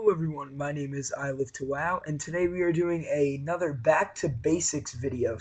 Hello everyone, my name is I Live to WoW, and today we are doing another Back to Basics video.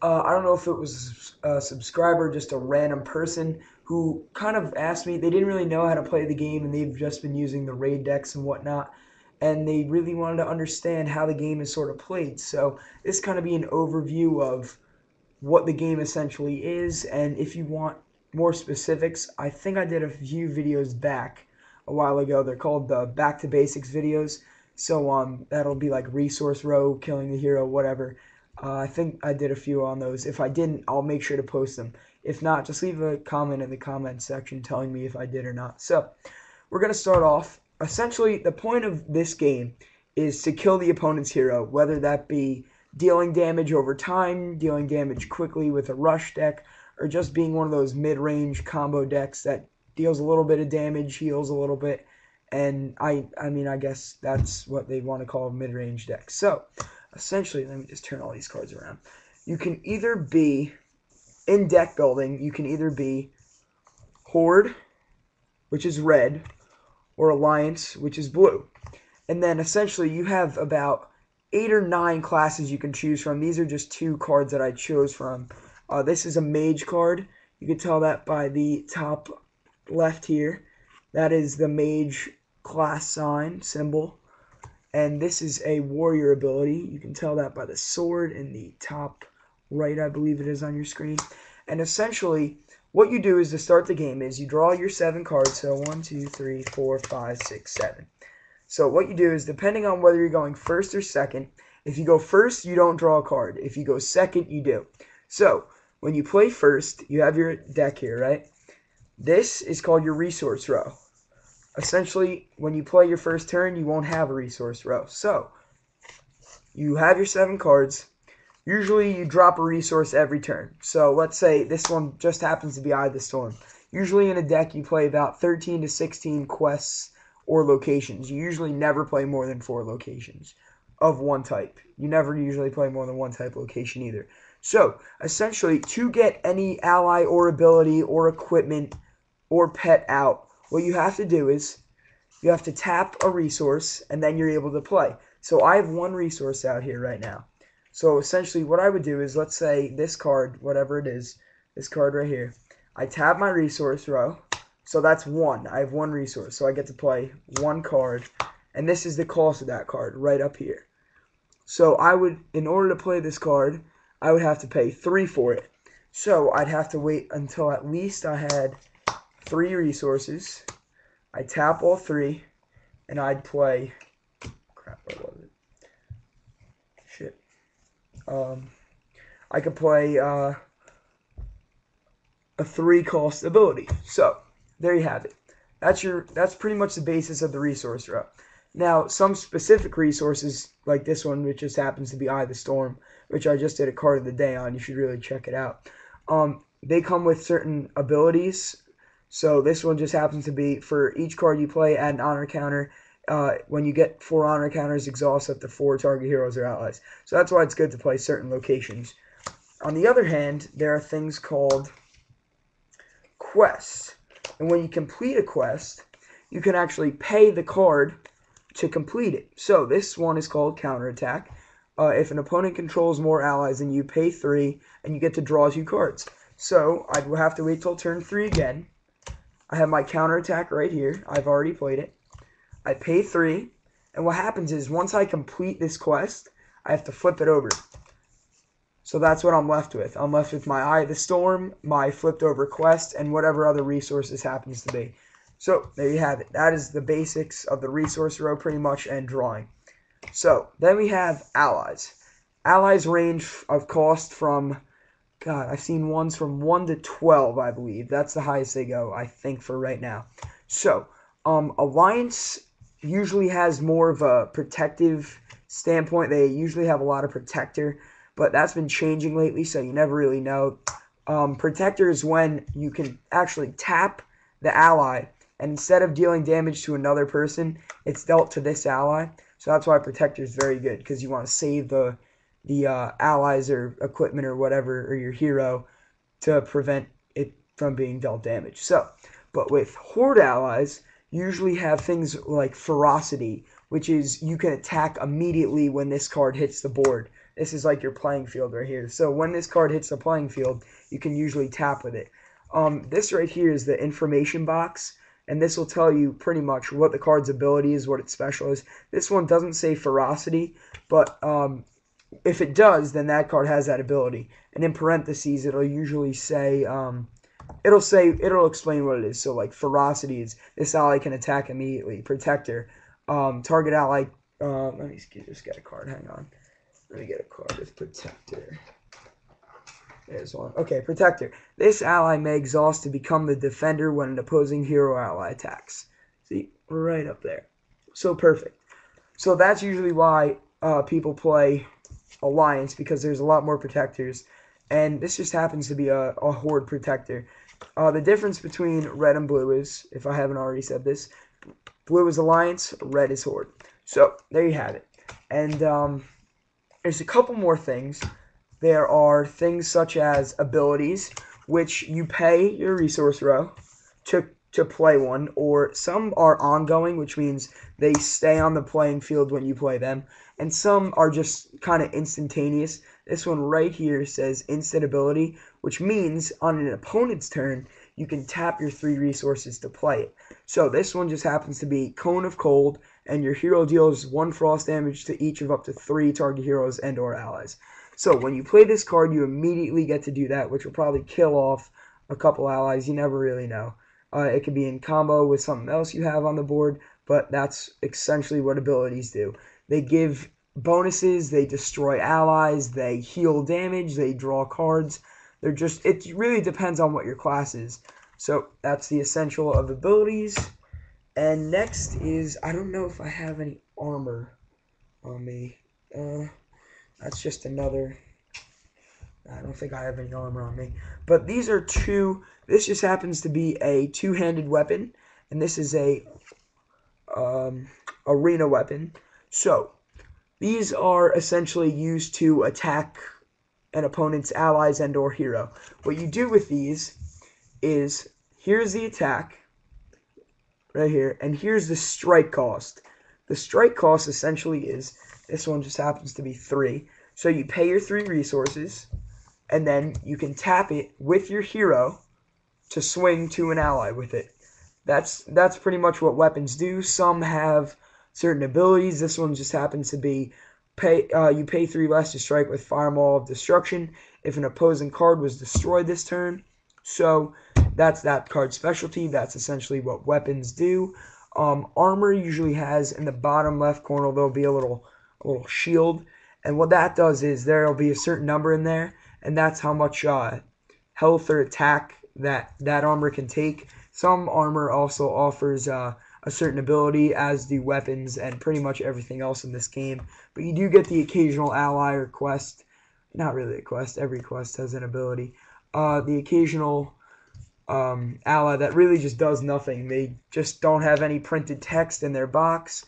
I don't know if it was a subscriber, just a random person who kind of asked me, they didn't really know how to play the game and they've just been using the raid decks and whatnot, and they really wanted to understand how the game is sort of played. So this kind of be an overview of what the game essentially is, and if you want more specifics, I think I did a few videos back a while ago. They're called the Back to Basics videos. That'll be like resource row, killing the hero, whatever. I think I did a few on those. If I didn't, I'll make sure to post them. If not, just leave a comment in the comment section telling me if I did or not. So we're gonna start off. Essentially, the point of this game is to kill the opponent's hero, whether that be dealing damage over time, dealing damage quickly with a rush deck, or just being one of those mid-range combo decks that deals a little bit of damage, heals a little bit, and I guess that's what they want to call a mid-range deck. So, essentially, let me just turn all these cards around. You can either be, in deck building, you can either be Horde, which is red, or Alliance, which is blue. And then, essentially, you have about 8 or 9 classes you can choose from. These are just 2 cards that I chose from. This is a mage card. You can tell that by the top left here. That is the mage class sign symbol. And this is a warrior ability. You can tell that by the sword in the top right, I believe it is on your screen. And essentially, what you do is to start the game is you draw your 7 cards. So 1, 2, 3, 4, 5, 6, 7. So what you do is, depending on whether you're going first or second, if you go first, you don't draw a card. If you go second, you do. So when you play first, you have your deck here, right? This is called your resource row. Essentially, when you play your first turn, you won't have a resource row. So you have your 7 cards. Usually you drop a resource every turn. So let's say this one just happens to be Eye of the Storm. Usually in a deck, you play about 13 to 16 quests or locations. You usually never play more than 4 locations of one type. You never usually play more than one type location either. So, essentially, to get any ally or ability or equipment or pet out, what you have to do is you have to tap a resource and then you're able to play. So I have 1 resource out here right now. So essentially what I would do is, let's say this card, whatever it is, this card right here, I tap my resource row. So that's 1. I have 1 resource. So I get to play 1 card. And this is the cost of that card right up here. So I would, in order to play this card, I would have to pay 3 for it. So I'd have to wait until at least I had 3 resources. I tap all 3. And I'd play, crap, what was it? Shit. I could play a 3 cost ability. So there you have it. That's pretty much the basis of the resource row. Now, some specific resources, like this one, which just happens to be Eye of the Storm, which I just did a card of the day on, you should really check it out. They come with certain abilities. So this one just happens to be, for each card you play, add an honor counter. When you get 4 honor counters, exhaust up to 4 target heroes or allies. So that's why it's good to play certain locations. On the other hand, there are things called quests. And when you complete a quest, you can actually pay the card to complete it. So this one is called Counterattack. If an opponent controls more allies than you, pay 3, and you get to draw 2 cards. So I'd have to wait till turn 3 again. I have my Counterattack right here. I've already played it. I pay 3, and what happens is, once I complete this quest, I have to flip it over. So that's what I'm left with. I'm left with my Eye of the Storm, my flipped over quest, and whatever other resources happens to be. So there you have it. That is the basics of the resource row pretty much, and drawing. So then we have allies. Allies range of cost from, God, I've seen ones from 1 to 12, I believe. That's the highest they go, I think, for right now. So Alliance usually has more of a protective standpoint. They usually have a lot of protector, but that's been changing lately, so you never really know. Protector is when you can actually tap the ally, and instead of dealing damage to another person, it's dealt to this ally. So that's why Protector is very good, because you want to save the allies or equipment or whatever, or your hero, to prevent it from being dealt damage. So, but with Horde allies, usually have things like ferocity, which is you can attack immediately when this card hits the board. This is like your playing field right here. So when this card hits the playing field, you can usually tap with it. This right here is the information box, and this will tell you pretty much what the card's ability is, what its special is. This one doesn't say ferocity, but if it does, then that card has that ability. And in parentheses, it'll usually say, it'll explain what it is. So like ferocity is this ally can attack immediately. Protector, target ally. Let me just get a card. Hang on. Let me get a card with protector. There's one. Okay, protector. This ally may exhaust to become the defender when an opposing hero ally attacks. See, right up there. So perfect. So that's usually why people play Alliance, because there's a lot more protectors, and this just happens to be a horde protector. The difference between red and blue is, if I haven't already said this, blue is Alliance, red is horde. So there you have it. And there's a couple more things. There are things such as abilities, which you pay your resource row to play one, or some are ongoing, which means they stay on the playing field when you play them, and some are just kind of instantaneous. This one right here says instant ability, which means on an opponent's turn, you can tap your 3 resources to play it. So this one just happens to be Cone of Cold, and your hero deals 1 frost damage to each of up to 3 target heroes and or allies. So when you play this card, you immediately get to do that, which will probably kill off a couple allies. You never really know. It could be in combo with something else you have on the board, but that's essentially what abilities do. They give bonuses, they destroy allies, they heal damage, they draw cards. It really depends on what your class is. So that's the essential of abilities. And next is, I don't know if I have any armor on me. That's just another, I don't think I have any armor on me. But these are this just happens to be a 2-handed weapon, and this is a arena weapon. So these are essentially used to attack an opponent's allies and or hero. What you do with these is, here's the attack right here, and here's the strike cost. The strike cost essentially is, this one just happens to be 3. So you pay your 3 resources, and then you can tap it with your hero to swing to an ally with it. That's pretty much what weapons do. Some have certain abilities. This one just happens to be you pay 3 less to strike with Firemaw of Destruction if an opposing card was destroyed this turn. So that's that card's specialty. That's essentially what weapons do. Armor usually has in the bottom left corner, there'll be a little shield, and what that does is there'll be a certain number in there, and that's how much health or attack that armor can take. Some armor also offers a certain ability, as do weapons and pretty much everything else in this game. But you do get the occasional ally or quest. Not really a quest. Every quest has an ability. The occasional ally that really just does nothing. They just don't have any printed text in their box.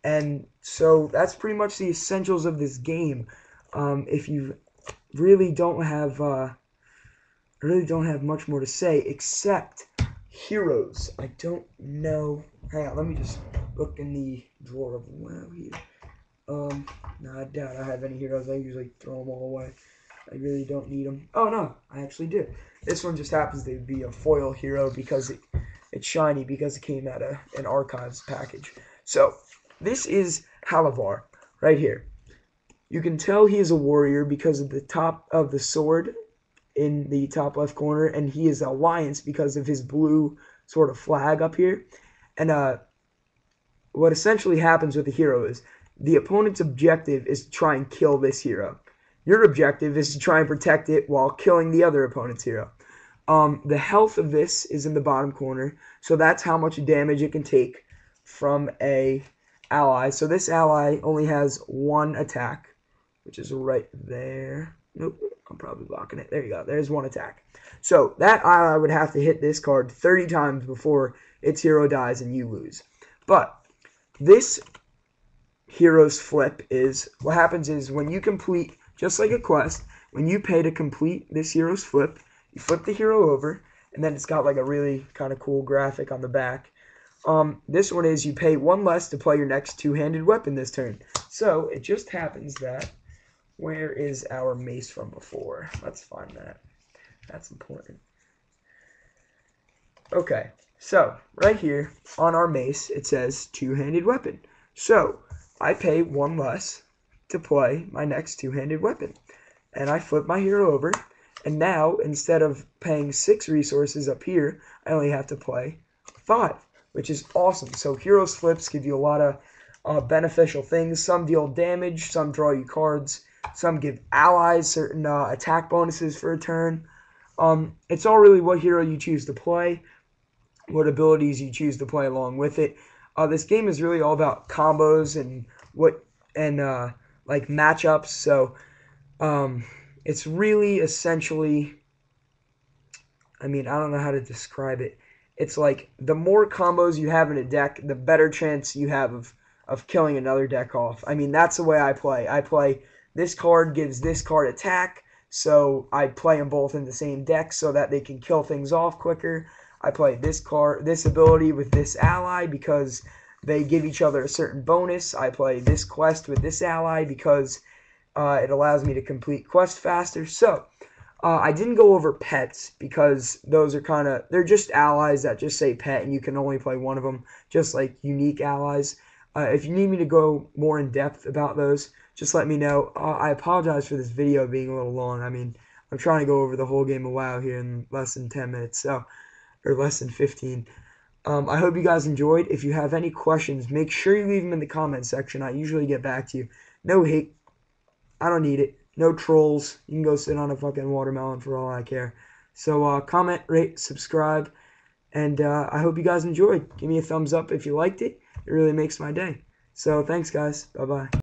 And so that's pretty much the essentials of this game. If you really don't have much more to say except heroes. I don't know. Hang on, let me just look in the drawer of WoW here. No, I doubt I have any heroes. I usually throw them all away. I really don't need them. Oh no, I actually do. This one just happens to be a foil hero because it's shiny, because it came out of an archives package. So this is Halavar right here. You can tell he is a warrior because of the top of the sword in the top left corner, and he is Alliance because of his blue sort of flag up here. And what essentially happens with the hero is the opponent's objective is to try and kill this hero. Your objective is to try and protect it while killing the other opponent's hero. The health of this is in the bottom corner, so that's how much damage it can take from a ally. So this ally only has 1 attack, which is right there. Nope, I'm probably blocking it. There you go. There's 1 attack. So that ally would have to hit this card 30 times before its hero dies and you lose. But this hero's flip is, what happens is when you complete, just like a quest, when you pay to complete this hero's flip, you flip the hero over, and then it's got like a really kind of cool graphic on the back. This one is you pay 1 less to play your next two-handed weapon this turn. So it just happens that, where is our mace from before? Let's find that. That's important. Okay, so right here on our mace, it says two-handed weapon. So I pay 1 less to play my next two-handed weapon. And I flip my hero over, and now instead of paying 6 resources up here, I only have to play 5, which is awesome. So heroes flips give you a lot of beneficial things. Some deal damage, some draw you cards, some give allies certain attack bonuses for a turn. It's all really what hero you choose to play, what abilities you choose to play along with it. This game is really all about combos and like matchups. So it's really essentially, I mean, I don't know how to describe it. It's like the more combos you have in a deck, the better chance you have of killing another deck off. I mean, that's the way I play. I play this card gives this card attack, so I play them both in the same deck so that they can kill things off quicker. I play this ability with this ally because they give each other a certain bonus. I play this quest with this ally because it allows me to complete quests faster. So I didn't go over pets because those are they're just allies that just say pet and you can only play one of them, just like unique allies. If you need me to go more in depth about those, just let me know. I apologize for this video being a little long. I mean, I'm trying to go over the whole game of WoW here in less than 10 minutes, or less than 15. I hope you guys enjoyed. If you have any questions, make sure you leave them in the comment section. I usually get back to you. No hate. I don't need it. No trolls. You can go sit on a fucking watermelon for all I care. So comment, rate, subscribe, and I hope you guys enjoyed. Give me a thumbs up if you liked it. It really makes my day. So thanks, guys. Bye-bye.